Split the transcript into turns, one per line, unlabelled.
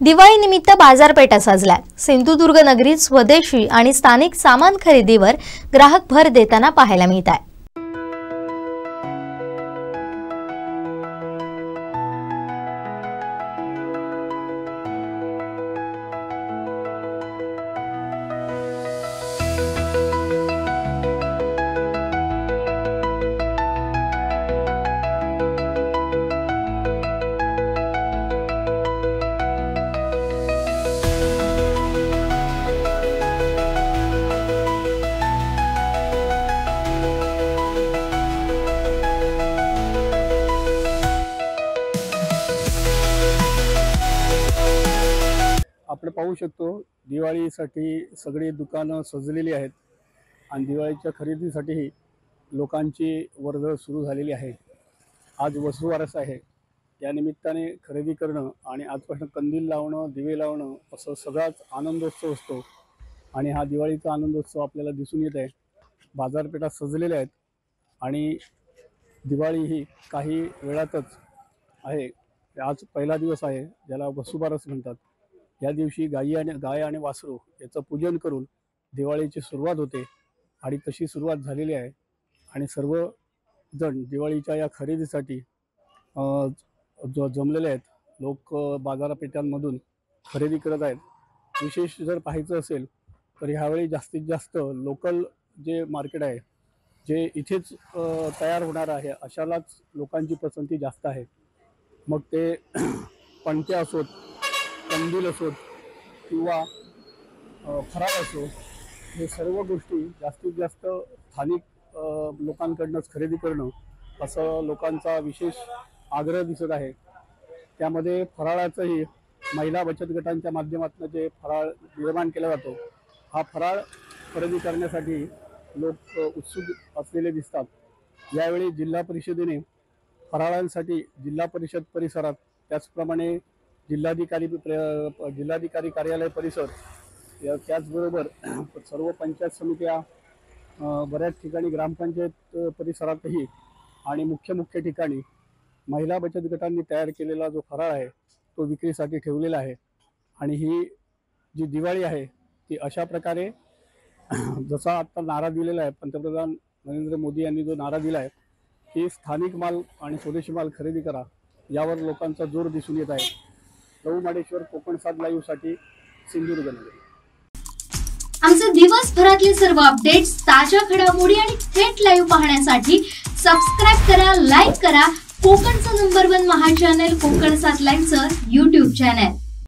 दिवाळी निमित्त बाजारपेठा सजल्या। सिंधुदुर्ग नगरीत स्वदेशी आणि स्थानिक सामान खरेदीवर ग्राहक भर देताना पाहायला मिळत आहे।
आपण पाहू शकतो दिवाळीसाठी सगळी दुकानं सजलेली आहेत आणि दिवाळीच्या खरेदीसाठी लोकांची वर्दळ सुरू झालेली आहे। आज वसुबारस आहे, त्या निमित्ताने खरेदी करणं आणि आजपासून कंदील लावणं, दिवे लावणं असं सगळाच आनंदोत्सव असतो आणि हा दिवाळीचा आनंदोत्सव आपल्याला दिसून येत आहे। बाजारपेठा सजलेल्या आहेत आणि दिवाळी ही काही वेळातच आहे। आज पहिला दिवस आहे ज्याला वसुबारस म्हणतात। या दिवशी गाय आणि वासरू याचं पूजन करून दिवाळीची सुरुवात होते आणि तशी सुरुवात झालेली आहे आणि सर्व जण दिवाळीच्या या खरेदीसाठी जमलेले आहेत। लोक बाजारपेठांमधून खरेदी करत आहेत। विशेष जर पाहायचं असेल तर ह्यावेळी जास्तीत जास्त लोकल जे मार्केट आहे, जे इथेच तयार होणार आहे अशालाच लोकांची पसंती जास्त आहे। मग ते पणत्या असोत, कंदील असोत किंवा फराळ असो, हे सर्व गोष्टी जास्तीत जास्त स्थानिक लोकांकडूनच खरेदी करणं असं लोकांचा विशेष आग्रह दिसत आहे। त्यामध्ये फराळाचंही महिला बचत गटांच्या माध्यमातून जे फराळ निर्माण केला जातो, हा फराळ खरेदी करण्यासाठी लोक उत्सुक असलेले दिसतात। यावेळी जिल्हा परिषदेने फराळांसाठी जिल्हा परिषद परिसरात, त्याचप्रमाणे जिल्हाधिकारी कार्यालय परिसर, त्याचबरोबर सर्व पंचायत समित्या, बऱ्याच ठिकाणी ग्रामपंचायत परिसरातही आणि मुख्य ठिकाणी महिला बचत गटांनी तयार केलेला जो फराळ आहे तो विक्रीसाठी ठेवलेला आहे। आणि ही जी दिवाळी आहे ती अशा प्रकारे, जसा आता नारा दिलेला आहे पंतप्रधान नरेंद्र मोदी यांनी जो नारा दिला आहे की स्थानिक माल आणि स्वदेशी माल खरेदी करा, यावर लोकांचा जोर दिसून येत आहे। लहू माडेश्वर, कोकणसाद लाईव्ह साठी सिंधुदुर्ग नगरी।
आमचे दिवसभरातले सर्व अपडेट्स, ताज्या घडामोडी आणि थेट लाईव्ह पाहण्यासाठी सबस्क्राइब करा, लाईक करा कोकणचं नंबर 1 महा चॅनल कोकणसाद लाईव्हचं YouTube चॅनल।